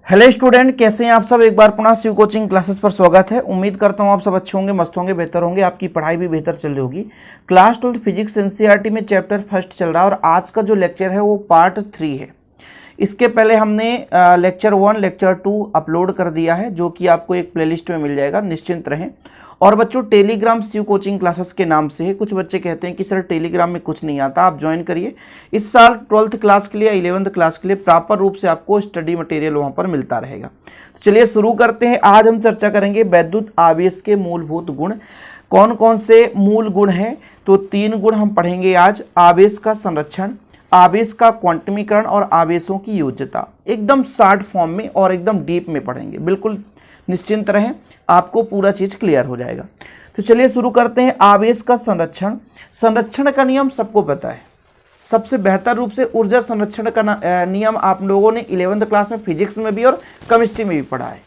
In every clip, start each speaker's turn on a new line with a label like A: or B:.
A: Hello student, कैसे हैं आप सब। एक बार पुनः शिव कोचिंग क्लासेस पर स्वागत है। उम्मीद करता हूं आप सब अच्छे होंगे, मस्त होंगे, बेहतर होंगे, आपकी पढ़ाई भी बेहतर चल रही होगी। क्लास 12 फिजिक्स एनसीईआरटी में चैप्टर फर्स्ट चल रहा है और आज का जो लेक्चर है वो पार्ट 3 है। इसके पहले हमने लेक्चर 1 लेक्चर 2 अपलोड कर दिया है, जो कि आपको एक प्लेलिस्ट में मिल जाएगा, निश्चिंत रहें। और बच्चों, टेलीग्राम शिव कोचिंग क्लासेस के नाम से है। कुछ बच्चे कहते हैं कि सर टेलीग्राम में कुछ नहीं आता, आप ज्वाइन करिए। इस साल 12th क्लास के लिए, 11th क्लास के लिए प्रॉपर रूप से आपको स्टडी मटेरियल वहाँ पर मिलता रहेगा। तो चलिए शुरू करते हैं। आज हम चर्चा करेंगे वैद्युत आवेश के मूलभूत गुण। कौन कौन से मूल गुण हैं? तो 3 गुण हम पढ़ेंगे आज। आवेश का संरक्षण, आवेश का क्वांटमीकरण और आवेशों की योज्यता। एकदम शॉर्ट फॉर्म में और एकदम डीप में पढ़ेंगे, बिल्कुल निश्चिंत रहें, आपको पूरा चीज क्लियर हो जाएगा। तो चलिए शुरू करते हैं। आवेश का संरक्षण। संरक्षण का नियम सबको पता है। सबसे बेहतर रूप से ऊर्जा संरक्षण का नियम आप लोगों ने 11th क्लास में फिजिक्स में भी और केमिस्ट्री में भी पढ़ा है।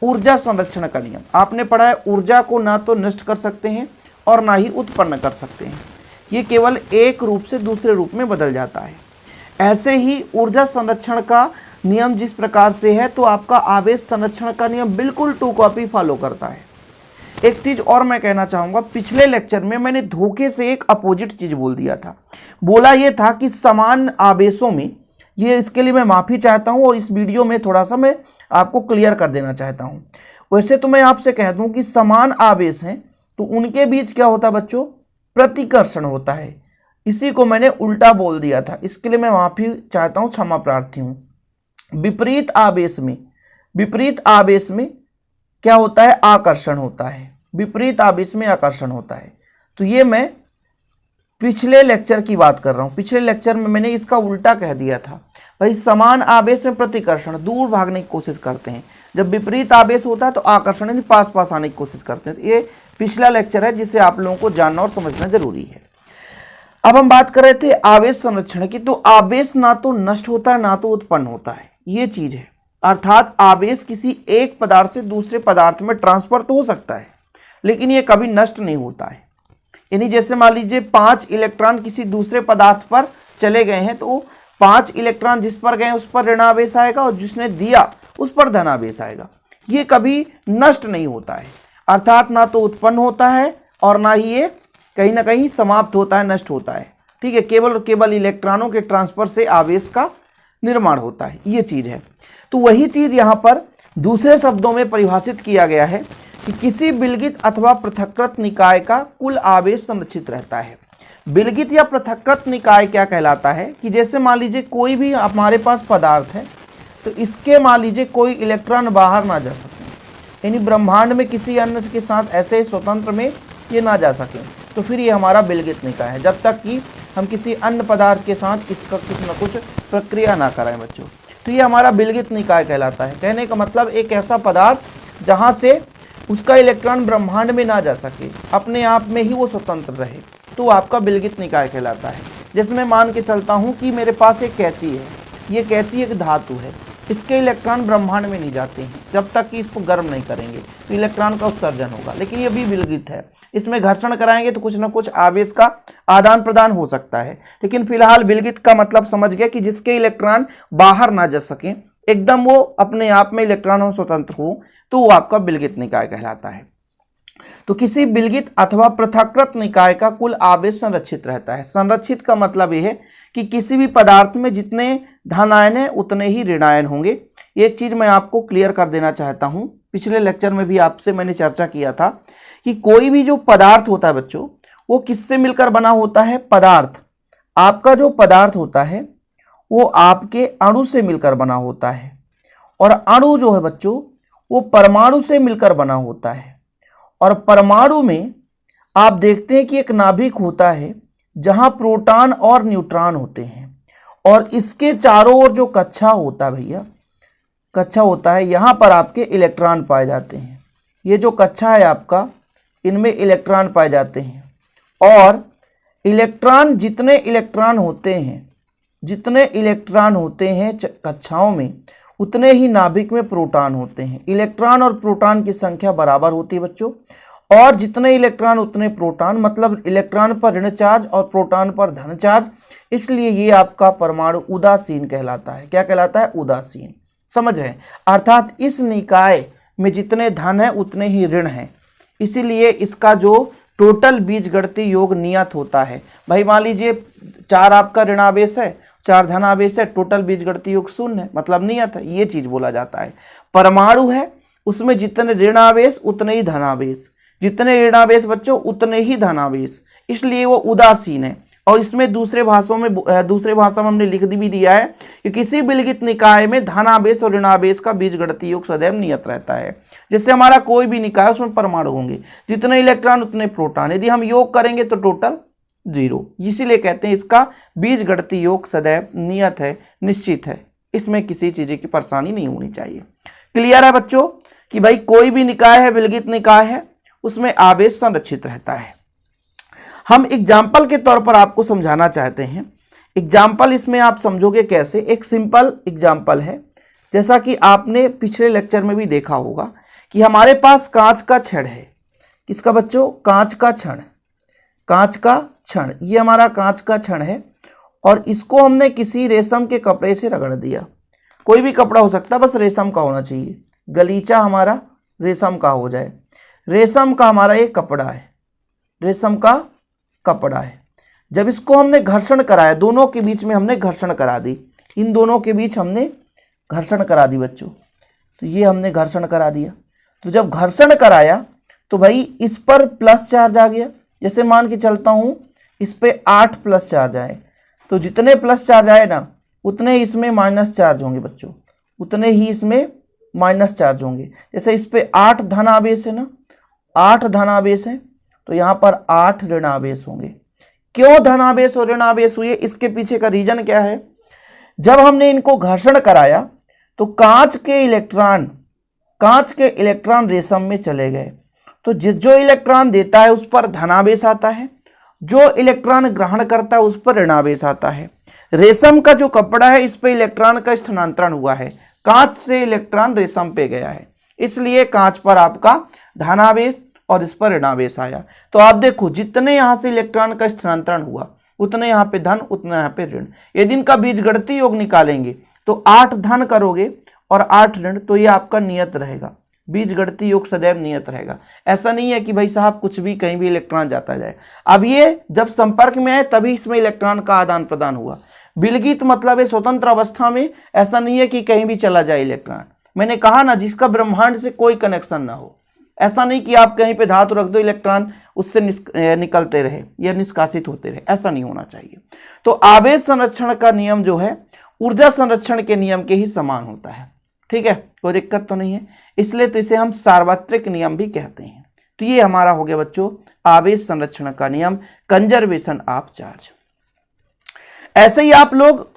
A: ऊर्जा संरक्षण का नियम आपने पढ़ा है। ऊर्जा को ना तो नष्ट कर सकते हैं और ना ही उत्पन्न कर सकते हैं, ये केवल एक रूप से दूसरे रूप में बदल जाता है। ऐसे ही ऊर्जा संरक्षण का नियम जिस प्रकार से है, तो आपका आवेश संरक्षण का नियम बिल्कुल 2 कॉपी फॉलो करता है। एक चीज और मैं कहना चाहूंगा, पिछले लेक्चर में मैंने धोखे से एक अपोजिट चीज बोल दिया था। बोला यह था कि समान आवेशों में, ये इसके लिए मैं माफी चाहता हूं और इस वीडियो में थोड़ा सा मैं आपको क्लियर कर देना चाहता हूं। वैसे तो मैं आपसे कह दूं कि समान आवेश हैं तो उनके बीच क्या होता है बच्चों? प्रतिकर्षण होता है। इसी को मैंने उल्टा बोल दिया था, इसके लिए मैं माफी चाहता हूं, क्षमा प्रार्थी हूं। विपरीत आवेश में क्या होता है? आकर्षण होता है। विपरीत आवेश में आकर्षण होता है। तो ये मैं पिछले लेक्चर की बात कर रहा हूं। पिछले लेक्चर में मैंने इसका उल्टा कह दिया था। भाई समान आवेश में प्रतिकर्षण, दूर भागने की कोशिश करते हैं। जब विपरीत आवेश होता है तो आकर्षण यानी पास पास आने की कोशिश करते हैं। ये पिछला लेक्चर है जिसे आप लोगों को जानना और समझना जरूरी है। अब हम बात कर रहे थे आवेश संरक्षण की। तो आवेश ना तो नष्ट होता है ना तो उत्पन्न होता है, ये चीज है। अर्थात आवेश किसी एक पदार्थ से दूसरे पदार्थ में ट्रांसफर तो हो सकता है, लेकिन ये कभी नष्ट नहीं होता है। यानी जैसे मान लीजिए 5 इलेक्ट्रॉन किसी दूसरे पदार्थ पर चले गए हैं, तो 5 इलेक्ट्रॉन जिस पर गए उस पर ऋणावेश आएगा और जिसने दिया उस पर धनावेश आएगा। ये कभी नष्ट नहीं होता है। अर्थात ना तो उत्पन्न होता है और ना ही ये कहीं ना कहीं समाप्त होता है, नष्ट होता है। ठीक है, केवल इलेक्ट्रॉनों के ट्रांसफर से आवेश का निर्माण होता है, ये चीज है। तो वही चीज यहां पर दूसरे शब्दों में परिभाषित किया गया है कि किसी विलगित अथवा पृथक्कृत निकाय का कुल आवेश संरक्षित रहता है। विलगित या पृथक्कृत निकाय क्या कहलाता है कि जैसे मान लीजिए कोई भी हमारे पास पदार्थ है, तो इसके मान लीजिए कोई इलेक्ट्रॉन बाहर ना जा सके, यानी ब्रह्मांड में किसी अन्य के साथ ऐसे स्वतंत्र में ये ना जा सके, तो फिर ये हमारा विलगित निकाय है, जब तक कि हम किसी अन्य पदार्थ के साथ इसका कुछ न कुछ प्रक्रिया ना कराएं बच्चों। तो ये हमारा विलगित निकाय कहलाता है। कहने का मतलब एक ऐसा पदार्थ जहां से उसका इलेक्ट्रॉन ब्रह्मांड में ना जा सके, अपने आप में ही वो स्वतंत्र रहे, तो आपका विलगित निकाय कहलाता है। जैसे मैं मान के चलता हूं कि मेरे पास एक कैंची है, ये कैंची एक धातु है, इसके इलेक्ट्रॉन ब्रह्मांड में नहीं जाते हैं जब तक कि इसको गर्म नहीं करेंगे, तो इलेक्ट्रॉन का उत्सर्जन होगा, लेकिन ये भी विलगित है। इसमें घर्षण कराएंगे तो कुछ ना कुछ आवेश का आदान प्रदान हो सकता है, लेकिन फिलहाल विलगित का मतलब समझ गया कि जिसके इलेक्ट्रॉन बाहर ना जा सके, एकदम वो अपने आप में इलेक्ट्रॉनों स्वतंत्र हो, तो वो आपका विलगित निकाय कहलाता है। तो किसी विलगित अथवा पृथक्कृत निकाय का कुल आवेश संरक्षित रहता है। संरक्षित का मतलब यह है कि किसी भी पदार्थ में जितने धनायन है उतने ही ऋणायन होंगे। एक चीज मैं आपको क्लियर कर देना चाहता हूं, पिछले लेक्चर में भी आपसे मैंने चर्चा किया था कि कोई भी जो पदार्थ होता है बच्चों, वो किससे मिलकर बना होता है? पदार्थ, आपका जो पदार्थ होता है वो आपके अणु से मिलकर बना होता है, और अणु जो है बच्चों वो परमाणु से मिलकर बना होता है। और परमाणु में आप देखते हैं कि एक नाभिक होता है जहां प्रोटॉन और न्यूट्रॉन होते हैं, और इसके चारों ओर जो कक्षा होता है भैया, कक्षा होता है, यहां पर आपके इलेक्ट्रॉन पाए जाते हैं। ये जो कक्षा है आपका, इनमें इलेक्ट्रॉन पाए जाते हैं, और इलेक्ट्रॉन जितने इलेक्ट्रॉन होते हैं कक्षाओं में, उतने ही नाभिक में प्रोटॉन होते हैं। इलेक्ट्रॉन और प्रोटॉन की संख्या बराबर होती है बच्चों, और जितने इलेक्ट्रॉन उतने प्रोटॉन, मतलब इलेक्ट्रॉन पर ऋण चार्ज और प्रोटॉन पर धन चार्ज, इसलिए ये आपका परमाणु उदासीन कहलाता है। क्या कहलाता है? उदासीन। समझ रहे हैं? अर्थात इस निकाय में जितने धन है उतने ही ऋण हैं, इसीलिए इसका जो टोटल बीजगणितीय योग नियत होता है। भाई मान लीजिए 4 आपका ऋणावेश है, 4 धनावेश है, टोटल बीजगणितीय योग 0 है, मतलब नियत है, ये चीज बोला जाता है। परमाणु है, उसमें जितने ऋणावेश उतने ही धनावेश, जितने ऋणावेश बच्चों उतने ही धनावेश, इसलिए वो उदासीन है। और इसमें दूसरे भाषा में हमने लिख भी दिया है कि किसी विलगित निकाय में धनावेश और ऋणावेश का बीजगणितीय योग सदैव नियत रहता है। जैसे हमारा कोई भी निकाय उसमें परमाणु होंगे, जितने इलेक्ट्रॉन उतने प्रोटॉन, यदि हम योग करेंगे तो टोटल 0, इसीलिए कहते हैं इसका बीजगणितीय योग सदैव नियत है, निश्चित है, इसमें किसी चीज की परेशानी नहीं होनी चाहिए। क्लियर है बच्चों कि भाई कोई भी निकाय है, विलगित निकाय है, उसमें आवेश संरक्षित रहता है। हम एग्जाम्पल के तौर पर आपको समझाना चाहते हैं। एग्जाम्पल इसमें आप समझोगे कैसे? एक सिंपल एग्जाम्पल है, जैसा कि आपने पिछले लेक्चर में भी देखा होगा कि हमारे पास कांच का छड़ है। किसका बच्चों? कांच का छड़, कांच का छड़, ये हमारा कांच का छड़ है और इसको हमने किसी रेशम के कपड़े से रगड़ दिया। कोई भी कपड़ा हो सकता है, बस रेशम का होना चाहिए, गलीचा हमारा रेशम का हो जाए। रेशम का हमारा एक कपड़ा है, रेशम का कपड़ा है। जब इसको हमने घर्षण कराया, दोनों के बीच में हमने घर्षण करा दी, इन दोनों के बीच हमने घर्षण करा दी बच्चों, तो ये हमने घर्षण करा दिया। तो जब घर्षण कराया तो भाई इस पर प्लस चार्ज आ गया। जैसे मान के चलता हूं इस पे 8 प्लस चार्ज आए, तो जितने प्लस चार्ज आए ना उतने इसमें माइनस चार्ज होंगे बच्चों, उतने ही इसमें माइनस चार्ज होंगे। जैसे इस पे 8 धनावेश है ना, 8 धनावेश है, तो यहाँ पर 8 ऋणावेश होंगे। क्यों धनावेश और ऋणावेश हुए? इसके पीछे का रीजन क्या है? जब हमने इनको घर्षण कराया तो कांच के इलेक्ट्रॉन रेशम में चले गए, तो जो इलेक्ट्रॉन देता है उस पर धनावेश आता है, जो इलेक्ट्रॉन ग्रहण करता है उस पर ऋणावेश आता है। रेशम का जो कपड़ा है इस पे इलेक्ट्रॉन का स्थानांतरण हुआ है, कांच से इलेक्ट्रॉन रेशम पे गया है, इसलिए कांच पर आपका धनावेश और इस पर ऋणावेश आया। तो आप देखो जितने यहां से इलेक्ट्रॉन का स्थानांतरण हुआ उतने यहाँ पे धन, उतना यहाँ पे ऋण। यदि इनका बीजगणितीय योग निकालेंगे तो 8 धन करोगे और 8 ऋण, तो ये आपका नियत रहेगा, बीजगणितीय योग सदैव नियत रहेगा। ऐसा नहीं है कि भाई साहब कुछ भी कहीं भी इलेक्ट्रॉन जाता जाए। अब ये जब संपर्क में आए तभी इसमें इलेक्ट्रॉन का आदान प्रदान हुआ। विलगित मतलब है स्वतंत्र अवस्था में, ऐसा नहीं है कि कहीं भी चला जाए इलेक्ट्रॉन। मैंने कहा ना, जिसका ब्रह्मांड से कोई कनेक्शन ना हो। ऐसा नहीं कि आप कहीं पे धातु रख दो, इलेक्ट्रॉन उससे निकलते रहे या निष्कासित होते रहे, ऐसा नहीं होना चाहिए। तो आवेश संरक्षण का नियम जो है ऊर्जा संरक्षण के नियम के ही समान होता है। ठीक है, कोई दिक्कत तो नहीं है, इसलिए तो इसे हम सार्वत्रिक नियम भी कहते हैं। तो ये हमारा हो गया बच्चों आवेश संरक्षण का नियम, कंजर्वेशन ऑफ चार्ज। ऐसे ही आप लोग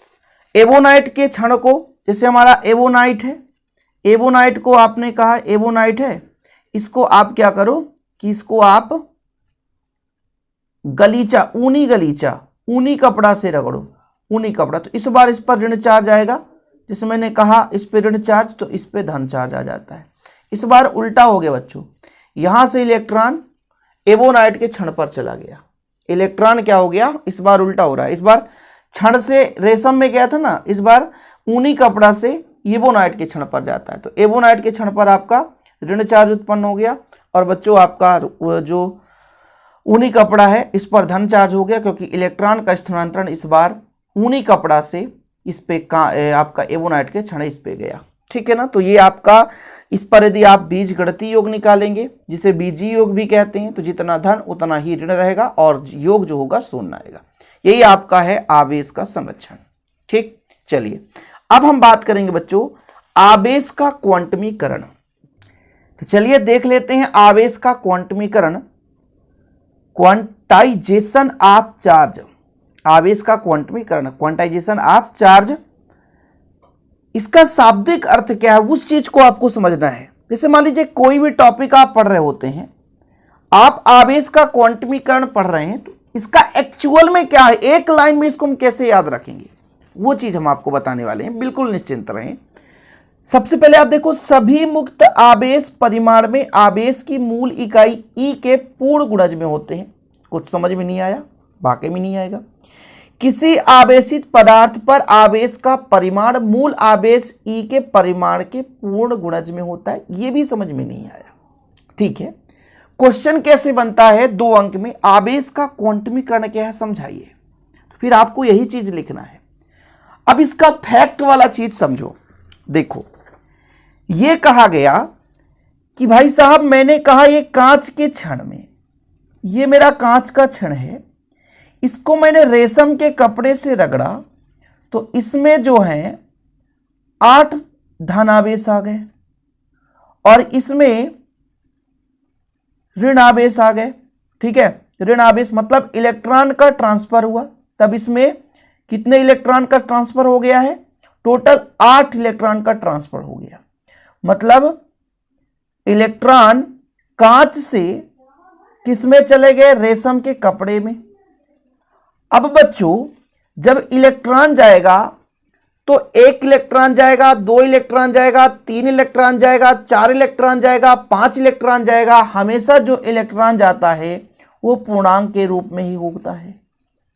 A: एवोनाइट के क्षण को, जैसे हमारा एवोनाइट है, एवोनाइट को आपने कहा एवोनाइट है, इसको आप क्या करो कि इसको आप गलीचा, ऊनी कपड़ा से रगड़ो, ऊनी कपड़ा। तो इस बार इस पर ऋण चार्ज आएगा, जैसे मैंने कहा इस पे ऋण चार्ज तो इस पे धन चार्ज आ जाता है। इस बार उल्टा हो गया बच्चों, यहां से इलेक्ट्रॉन एवोनाइट के क्षण पर चला गया, इलेक्ट्रॉन क्या हो गया, इस बार उल्टा हो रहा है। इस बार क्षण से रेशम में गया था ना, इस बार ऊनी कपड़ा से एवोनाइट के क्षण पर जाता है। तो एवोनाइट के क्षण पर आपका ऋण चार्ज उत्पन्न हो गया और बच्चों आपका जो ऊनी कपड़ा है इस पर धन चार्ज हो गया, क्योंकि इलेक्ट्रॉन का स्थानांतरण इस बार ऊनी कपड़ा से इस पे आपका एवोनाइट के क्षण इस पे गया। ठीक है ना, तो ये आपका इस पर यदि आप बीजगणितीय योग निकालेंगे, जिसे बीजीय योग भी कहते हैं, तो जितना धन उतना ही ऋण रहेगा और योग जो होगा शून्य आएगा। यही आपका है आवेश का संरक्षण। ठीक, चलिए अब हम बात करेंगे बच्चों आवेश का क्वांटमीकरण। तो चलिए देख लेते हैं आवेश का क्वांटमीकरण, क्वांटाइजेशन ऑफ चार्ज। आवेश का क्वांटमीकरण, क्वांटाइजेशन ऑफ चार्ज, इसका शाब्दिक अर्थ क्या है उस चीज को आपको समझना है। जैसे मान लीजिए कोई भी टॉपिक आप पढ़ रहे होते हैं, आप आवेश का क्वांटमीकरण पढ़ रहे हैं, तो इसका एक्चुअल में क्या है, एक लाइन में इसको हम कैसे याद रखेंगे, वो चीज हम आपको बताने वाले हैं, बिल्कुल निश्चिंत रहें। सबसे पहले आप देखो, सभी मुक्त आवेश परिमाण में आवेश की मूल इकाई ई के पूर्ण गुणज में होते हैं। कुछ समझ में नहीं आया, वाकई में नहीं आएगा। किसी आवेशित पदार्थ पर आवेश का परिमाण मूल आवेश E के परिमाण के पूर्ण गुणज में होता है। यह भी समझ में नहीं आया, ठीक है। क्वेश्चन कैसे बनता है 2 अंक में, आवेश का क्वांटमीकरण क्या है समझाइए, फिर आपको यही चीज लिखना है। अब इसका फैक्ट वाला चीज समझो। देखो, यह कहा गया कि भाई साहब मैंने कहा ये कांच के छड़ में, ये मेरा कांच का छड़ है, इसको मैंने रेशम के कपड़े से रगड़ा तो इसमें जो है 8 धनावेश आ गए और इसमें ऋण आवेश आ गए, ठीक है। ऋण आवेश मतलब इलेक्ट्रॉन का ट्रांसफर हुआ, तब इसमें कितने इलेक्ट्रॉन का ट्रांसफर हो गया है, टोटल 8 इलेक्ट्रॉन का ट्रांसफर हो गया। मतलब इलेक्ट्रॉन कांच से किसमें चले गए, रेशम के कपड़े में। अब बच्चों जब इलेक्ट्रॉन जाएगा तो 1 इलेक्ट्रॉन जाएगा, 2 इलेक्ट्रॉन जाएगा, 3 इलेक्ट्रॉन जाएगा, 4 इलेक्ट्रॉन जाएगा, 5 इलेक्ट्रॉन जाएगा। हमेशा जो इलेक्ट्रॉन जाता है वो पूर्णांक के रूप में ही होता है,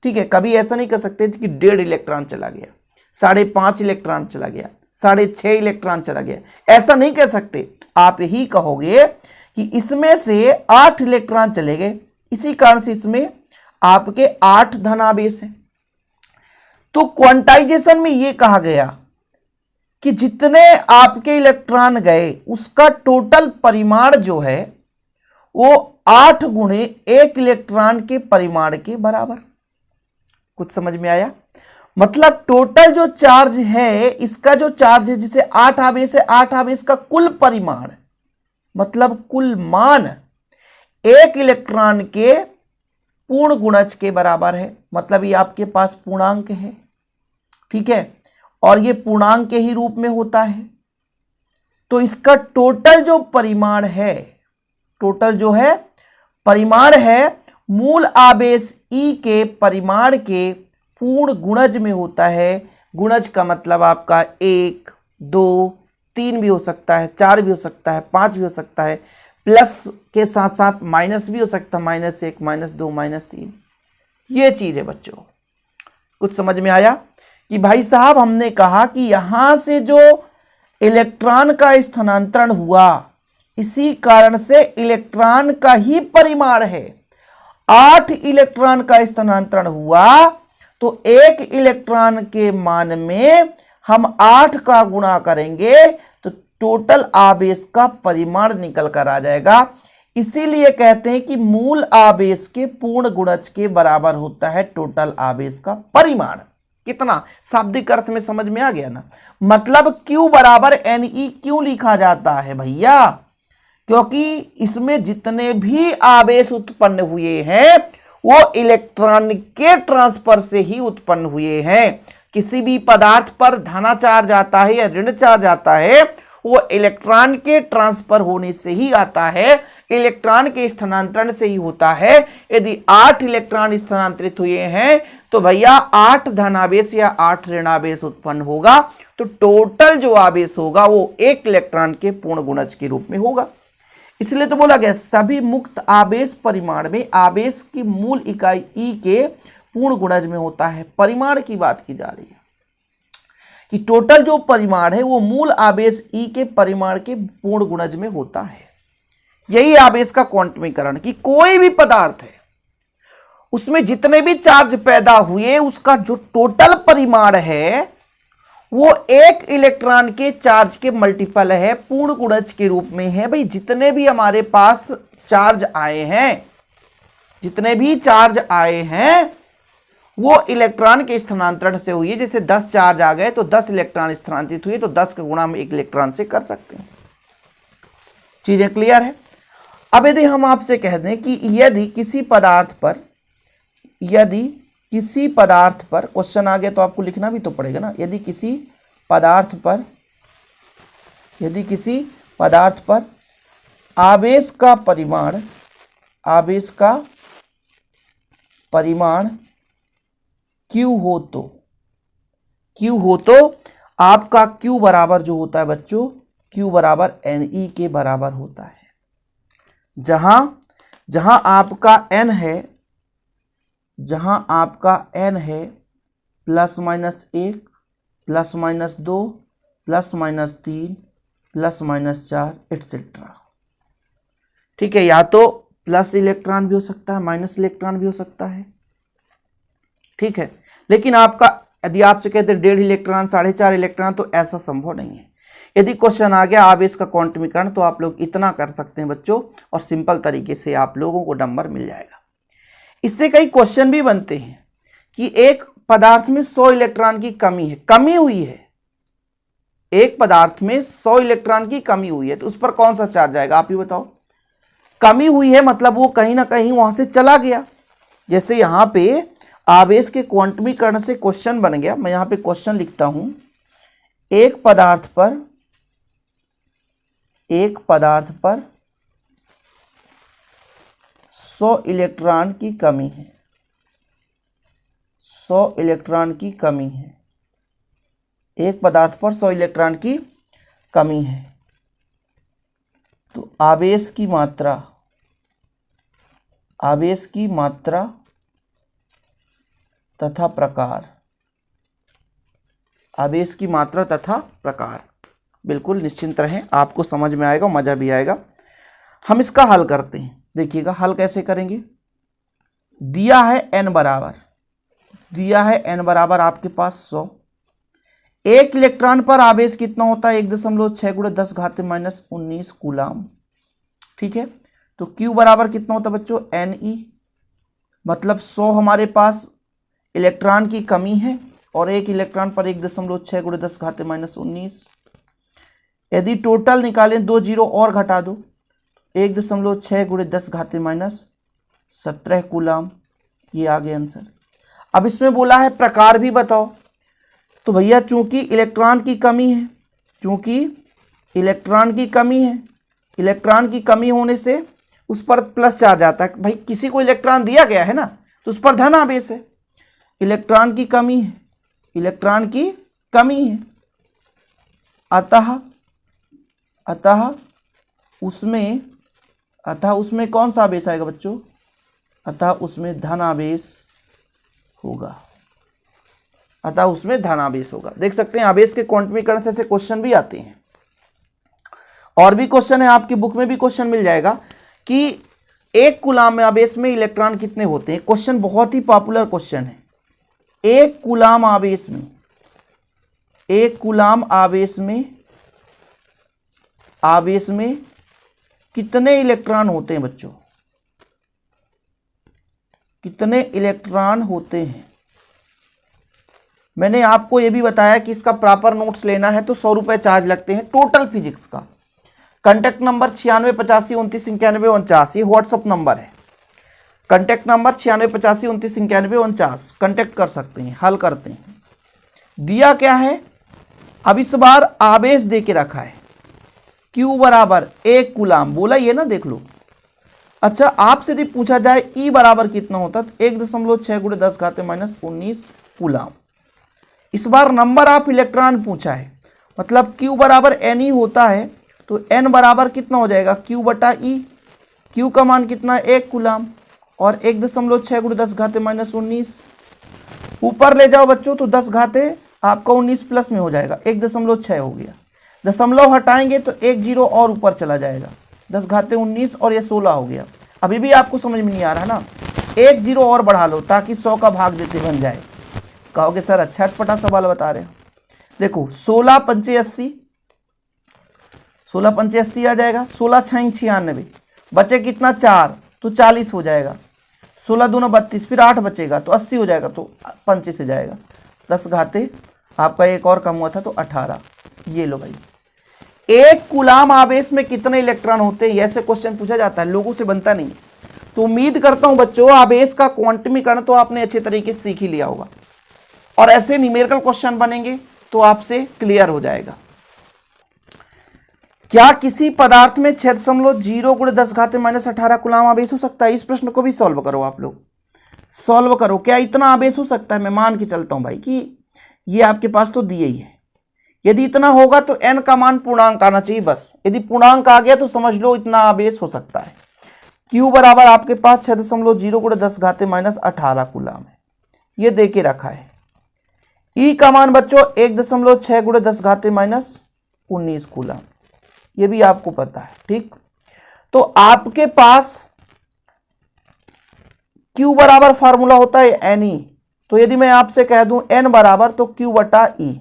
A: ठीक है। कभी ऐसा नहीं कर सकते कि 1.5 इलेक्ट्रॉन चला गया, 5.5 इलेक्ट्रॉन चला गया, 6.5 इलेक्ट्रॉन चला गया, ऐसा नहीं कह सकते। आप यही कहोगे कि इसमें से 8 इलेक्ट्रॉन चले गए, इसी कारण से इसमें आपके 8 धनावेश हैं। तो क्वांटाइजेशन में यह कहा गया कि जितने आपके इलेक्ट्रॉन गए उसका टोटल परिमाण जो है वो 8 गुणे 1 इलेक्ट्रॉन के परिमाण के बराबर। कुछ समझ में आया? मतलब टोटल जो चार्ज है, इसका जो चार्ज है जिसे 8 आवेश है, 8 आवेश का कुल परिमाण मतलब कुल मान 1 इलेक्ट्रॉन के पूर्ण गुणज के बराबर है। मतलब ये आपके पास पूर्णांक है, ठीक है, और ये पूर्णांक के ही रूप में होता है। तो इसका टोटल जो परिमाण है, टोटल जो है परिमाण है मूल आवेश E के परिमाण के पूर्ण गुणज में होता है। गुणज का मतलब आपका 1, 2, 3 भी हो सकता है, 4 भी हो सकता है, 5 भी हो सकता है, प्लस के साथ साथ माइनस भी हो सकता है, -1, -2, -3। ये चीज है बच्चों। कुछ समझ में आया कि भाई साहब हमने कहा कि यहां से जो इलेक्ट्रॉन का स्थानांतरण हुआ, इसी कारण से इलेक्ट्रॉन का ही परिमाण है। 8 इलेक्ट्रॉन का स्थानांतरण हुआ तो 1 इलेक्ट्रॉन के मान में हम 8 का गुणा करेंगे तो टोटल आवेश का परिमाण निकल कर आ जाएगा। इसीलिए कहते हैं कि मूल आवेश के पूर्ण गुणज के बराबर होता है टोटल आवेश का परिमाण। कितना शाब्दिक अर्थ में समझ में आ गया ना? मतलब Q बराबर Ne क्यों लिखा जाता है भैया? क्योंकि इसमें जितने भी आवेश उत्पन्न हुए हैं वो इलेक्ट्रॉन के ट्रांसफर से ही उत्पन्न हुए हैं। किसी भी पदार्थ पर धना चार्ज आता है या ऋण चार्ज आता है, वो इलेक्ट्रॉन के ट्रांसफर होने से ही आता है, इलेक्ट्रॉन के स्थानांतरण से ही होता है। यदि 8 इलेक्ट्रॉन स्थानांतरित हुए हैं तो भैया 8 धनावेश या 8 ऋणावेश उत्पन्न होगा। तो टोटल जो आवेश होगा वो 1 इलेक्ट्रॉन के पूर्ण गुणज के रूप में होगा। इसलिए तो बोला गया सभी मुक्त आवेश परिमाण में आवेश की मूल इकाई E के पूर्ण गुणज में होता है। परिमाण की बात की जा रही है कि टोटल जो परिमाण है वो मूल आवेश E के परिमाण के पूर्ण गुणज में होता है। यही आवेश का क्वांटमीकरण कि कोई भी पदार्थ है उसमें जितने भी चार्ज पैदा हुए उसका जो टोटल परिमाण है वो 1 इलेक्ट्रॉन के चार्ज के मल्टीपल है, पूर्ण गुणज के रूप में है। भाई जितने भी हमारे पास चार्ज आए हैं, जितने भी चार्ज आए हैं वो इलेक्ट्रॉन के स्थानांतरण से हुई है। जैसे 10 चार्ज आ गए तो 10 इलेक्ट्रॉन स्थानांतरित हुए तो 10 का गुणा हम 1 इलेक्ट्रॉन से कर सकते हैं। चीजें क्लियर है? अब यदि हम आपसे कह दें कि यदि किसी पदार्थ पर क्वेश्चन आ गया तो आपको लिखना भी तो पड़ेगा ना। यदि किसी पदार्थ पर आवेश का परिमाण Q हो तो आपका Q बराबर जो होता है बच्चों, Q बराबर Ne के बराबर होता है। जहां आपका n है +-1 +-2 +-3 +-4 एटसेट्रा। ठीक है, या तो प्लस इलेक्ट्रॉन भी हो सकता है, माइनस इलेक्ट्रॉन भी हो सकता है। ठीक है, लेकिन आपका यदि आपसे कहते हैं 1.5 इलेक्ट्रॉन 4.5 इलेक्ट्रॉन, तो ऐसा संभव नहीं है। यदि क्वेश्चन आ गया आवेश का क्वांटमीकरण, तो आप लोग इतना कर सकते हैं बच्चों, और सिंपल तरीके से आप लोगों को नंबर मिल जाएगा। इससे कई क्वेश्चन भी बनते हैं कि एक पदार्थ में 100 इलेक्ट्रॉन की कमी हुई है, एक पदार्थ में 100 इलेक्ट्रॉन की कमी हुई है, तो उस पर कौन सा चार्ज आएगा, आप ही बताओ। कमी हुई है मतलब वो कहीं ना कहीं वहां से चला गया। जैसे यहां पे आवेश के क्वांटमीकरण से क्वेश्चन बन गया, मैं यहां पे क्वेश्चन लिखता हूं, एक पदार्थ पर 100 इलेक्ट्रॉन की कमी है, 100 इलेक्ट्रॉन की कमी है, एक पदार्थ पर 100 इलेक्ट्रॉन की कमी है, तो आवेश की मात्रा तथा प्रकार, आवेश की मात्रा तथा प्रकार, बिल्कुल निश्चिंत रहें, आपको समझ में आएगा, मजा भी आएगा। हम इसका हल करते हैं, देखिएगा हल कैसे करेंगे। दिया है n बराबर आपके पास 100, एक इलेक्ट्रॉन पर आवेश कितना होता है 1.6 × 10⁻⁻19 कूलाम। ठीक है, तो Q बराबर कितना होता है बच्चों Ne, मतलब 100 हमारे पास इलेक्ट्रॉन की कमी है और एक इलेक्ट्रॉन पर 1.6 × 10⁻⁻19। यदि टोटल निकालें, 2 जीरो और घटा दो, 1.6 × 10⁻17 कूलाम, ये आ गया आंसर। अब इसमें बोला है प्रकार भी बताओ, तो भैया चूंकि इलेक्ट्रॉन की कमी है, इलेक्ट्रॉन की कमी होने से उस पर प्लस चार्ज आता है। भाई किसी को इलेक्ट्रॉन दिया गया है ना, तो उस पर धन आवेश है। इलेक्ट्रॉन की कमी है, अतः उसमें कौन सा आवेश आएगा बच्चों, अतः उसमें धन आवेश होगा, देख सकते हैं आवेश के क्वांटमीकरण से ऐसे क्वेश्चन भी आते हैं। और भी क्वेश्चन है, आपकी बुक में भी क्वेश्चन मिल जाएगा कि एक कूलाम में आवेश में इलेक्ट्रॉन कितने होते हैं। क्वेश्चन बहुत ही पॉपुलर क्वेश्चन है। एक कूलाम आवेश में कितने इलेक्ट्रॉन होते हैं बच्चों, कितने इलेक्ट्रॉन होते हैं। मैंने आपको यह भी बताया कि इसका प्रॉपर नोट्स लेना है तो 100 रुपए चार्ज लगते हैं टोटल फिजिक्स का। कॉन्टैक्ट नंबर 9685293949, ये व्हाट्सअप नंबर है। कॉन्टैक्ट नंबर 9685293949, कॉन्टैक्ट कर सकते हैं। हल करते हैं। दिया क्या है, अब इस बार आवेश दे के रखा है, Q बराबर 1 कूलाम, बोला ये ना, देख लो। अच्छा, आपसे यदि पूछा जाए E बराबर कितना होता है, 1.6 × 10⁻⁻19 कूलाम। इस बार नंबर ऑफ इलेक्ट्रॉन पूछा है, मतलब Q बराबर Ne होता है, तो N बराबर कितना हो जाएगा Q/E। Q का मान कितना है 1 कूलाम, और 1.6 × 10⁻⁻19 ऊपर ले जाओ बच्चों, तो 10 घाते आपका 19 प्लस में हो जाएगा, 1.6 हो गया। दशमलव हटाएंगे तो 1 जीरो और ऊपर चला जाएगा, 10 घाते 19 और ये 16 हो गया। अभी भी आपको समझ में नहीं आ रहा है ना, 1 जीरो और बढ़ा लो ताकि 100 का भाग देते बन जाए। कहोगे सर अच्छा अटपटा सवाल बता रहे हैं। देखो 16 पंचे 80, 16 पंचे 80 आ जाएगा, 16 6 96, बचे कितना 4, तो 40 हो जाएगा। 16 दूना 32, फिर 8 बचेगा तो 80 हो जाएगा, तो पंचे से जाएगा। 10 घाते आपका एक और कम हुआ था तो 18। ये लो भाई, एक कूलाम आवेश में कितने इलेक्ट्रॉन होते हैं, ऐसे क्वेश्चन पूछा जाता है, लोगों से बनता नहीं। तो उम्मीद करता हूं बच्चों आवेश का क्वांटमीकरण तो आपने अच्छे तरीके से सीख ही लिया होगा, और ऐसे न्यूमेरिकल क्वेश्चन बनेंगे तो आपसे क्लियर हो जाएगा। क्या किसी पदार्थ में 6.0 × 10⁻⁻18 कूलाम आवेश हो सकता है। इस प्रश्न को भी सॉल्व करो, आप लोग सॉल्व करो। क्या इतना आवेश हो सकता है। मैं मान के चलता हूं भाई कि ये आपके पास तो दिए ही है, यदि इतना होगा तो n का मान पूर्णांक आना चाहिए बस। यदि पूर्णांक आ गया तो समझ लो इतना आवेश हो सकता है। Q बराबर आपके पास 6.0 × 10⁻⁻18 कूलाम है, ये दे के रखा है। ई का मान बच्चों 1.6 गुणे 10 घाते माइनस 19 कूलम, ये भी आपको पता है। ठीक, तो आपके पास Q बराबर फार्मूला होता है NE, तो यदि मैं आपसे कह दूं N बराबर तो Q बटा E,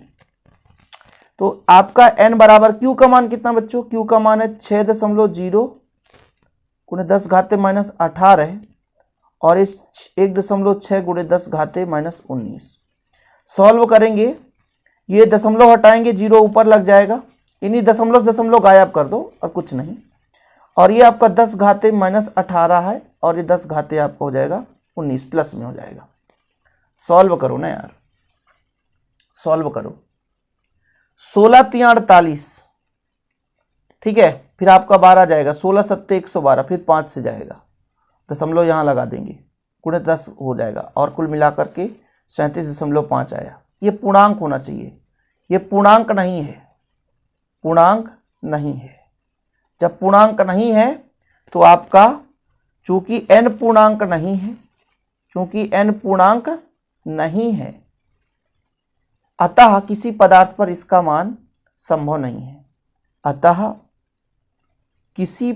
A: तो आपका N बराबर Q का मान कितना बच्चों, Q का मान है 6.0 गुणे 10 घाते माइनस 18 और इस 1.6 गुणे 10 घाते माइनस 19। सॉल्व करेंगे, ये दशमलव हटाएंगे, जीरो ऊपर लग जाएगा, इन्हीं दशमलव गायब कर दो और कुछ नहीं, और ये आपका 10 घाते माइनस 18 है और ये 10 घाते आपका हो जाएगा 19, प्लस में हो जाएगा। सॉल्व करो ना यार, सॉल्व करो। 16 3 48, ठीक है, फिर आपका 12 जाएगा, 16 7 112, फिर 5 से जाएगा, दशमलव यहाँ लगा देंगे, गुणे 10 हो जाएगा और कुल मिलाकर के 37.5 आया। ये पूर्णांक होना चाहिए, ये पूर्णांक नहीं है, पूर्णांक नहीं है। जब पूर्णांक नहीं है तो आपका, चूंकि n पूर्णांक नहीं है, चूंकि n पूर्णांक नहीं है, अतः किसी पदार्थ पर इसका मान संभव नहीं है। अतः किसी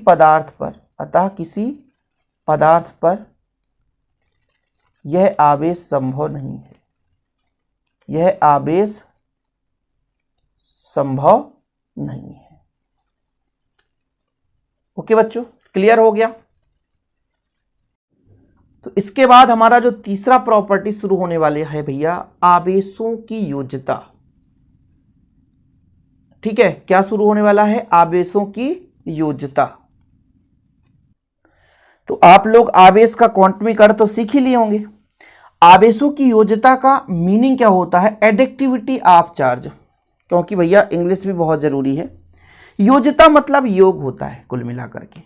A: पदार्थ पर यह आवेश संभव नहीं है, यह आवेश संभव नहीं है। ओके बच्चों, क्लियर हो गया। तो इसके बाद हमारा जो तीसरा प्रॉपर्टी शुरू होने वाले है भैया, आवेशों की योज्यता। ठीक है, क्या शुरू होने वाला है, आवेशों की योज्यता। तो आप लोग आवेश का क्वांटमीकरण तो सीख ही लिए होंगे। आवेशों की योज्यता का मीनिंग क्या होता है, एडिक्टिविटी ऑफ चार्ज, क्योंकि भैया इंग्लिश भी बहुत जरूरी है। योज्यता मतलब योग होता है कुल मिलाकर के।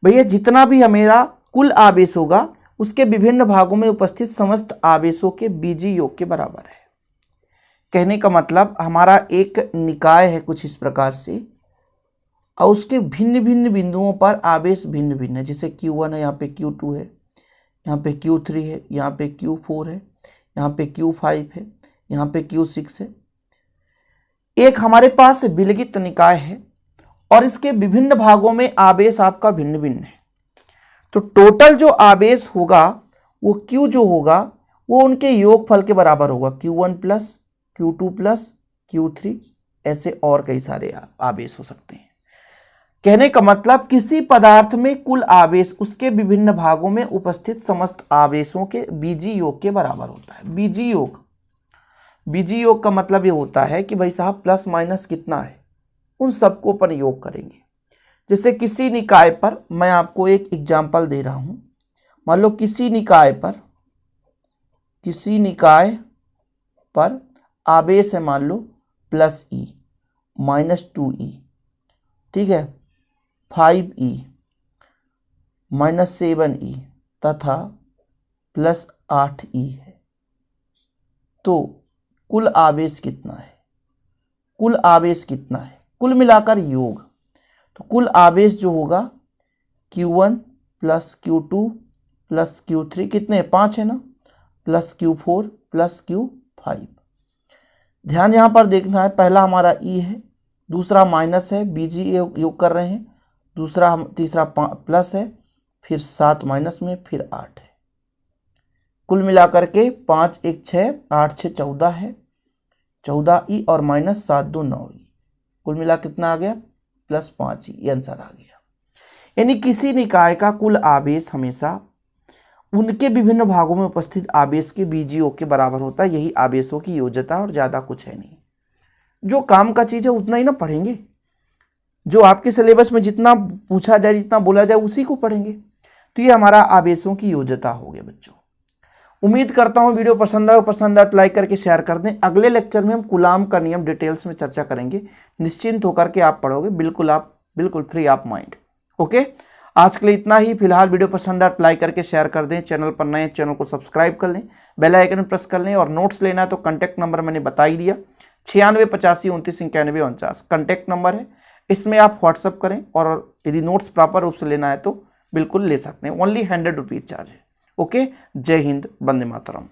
A: भैया जितना भी हमारा कुल आवेश होगा उसके विभिन्न भागों में उपस्थित समस्त आवेशों के बीजीय योग के बराबर है। कहने का मतलब हमारा एक निकाय है कुछ इस प्रकार से, और उसके भिन्न भिन्न बिंदुओं पर आवेश भिन्न भिन्न है। जैसे Q1 है, यहाँ पे Q2 है, यहाँ पे Q3 है, यहाँ पे Q4 है, यहाँ पे Q5 है, यहाँ पे Q6 है। एक हमारे पास विलगित निकाय है और इसके विभिन्न भागों में आवेश आपका भिन्न भिन्न है। तो टोटल जो आवेश होगा वो Q जो होगा वो उनके योगफल के बराबर होगा, Q1 plus Q2 plus Q3, ऐसे और कई सारे आवेश हो सकते हैं। कहने का मतलब किसी पदार्थ में कुल आवेश उसके विभिन्न भागों में उपस्थित समस्त आवेशों के बीजीय योग के बराबर होता है। बीजीय योग, बीजीय योग का मतलब ये होता है कि भाई साहब प्लस माइनस कितना है उन सबको अपन योग करेंगे। जैसे किसी निकाय पर, मैं आपको एक एग्जाम्पल दे रहा हूं, मान लो किसी निकाय पर आवेश है मान लो प्लस E, माइनस 2E, ठीक है, 5E, माइनस 7E तथा प्लस 8E है। तो कुल आवेश कितना है, कुल आवेश कितना है, कुल मिलाकर योग। तो कुल आवेश जो होगा Q1 plus Q2 plus Q3 कितने, 5 है ना, प्लस Q4 प्लस Q5। ध्यान यहां पर देखना है, पहला हमारा E है, दूसरा माइनस है, बीजीय योग कर रहे हैं, दूसरा तीसरा प्लस है, फिर 7 माइनस में, फिर 8 है। कुल मिलाकर के 5 1 6, 8 6 14 है, 14E और माइनस 7 2 9E, कुल मिला कितना आ गया, प्लस 5E, ये आंसर आ गया। यानी किसी निकाय का कुल आवेश हमेशा उनके विभिन्न भागों में उपस्थित आवेश के बीजीय योग के बराबर होता है। यही आवेशों की योज्यता, और ज्यादा कुछ है नहीं। जो काम का चीज है उतना ही ना पढ़ेंगे, जो आपके सिलेबस में जितना पूछा जाए, जितना बोला जाए उसी को पढ़ेंगे। तो ये हमारा आवेशों की योज्यता हो गया बच्चों। उम्मीद करता हूं वीडियो पसंद आए, पसंद आए तो लाइक करके शेयर कर दें। अगले लेक्चर में हम कूलाम का नियम डिटेल्स में चर्चा करेंगे। निश्चिंत होकर के आप पढ़ोगे, बिल्कुल फ्री ऑफ माइंड। ओके, आज के लिए इतना ही। फिलहाल वीडियो पसंद आए तो लाइक करके शेयर कर दें। चैनल पर नए, चैनल को सब्सक्राइब कर लें, बेल आइकन प्रेस कर लें। और नोट्स लेना है तो कॉन्टैक्ट नंबर मैंने बता ही दिया, 96 85 29 91 49 कॉन्टैक्ट नंबर है। इसमें आप व्हाट्सअप करें, और यदि नोट्स प्रॉपर रूप से लेना है तो बिल्कुल ले सकते हैं। ओनली 100 रुपीज चार्ज है। ओके, जय हिंद, वंदे मातरम।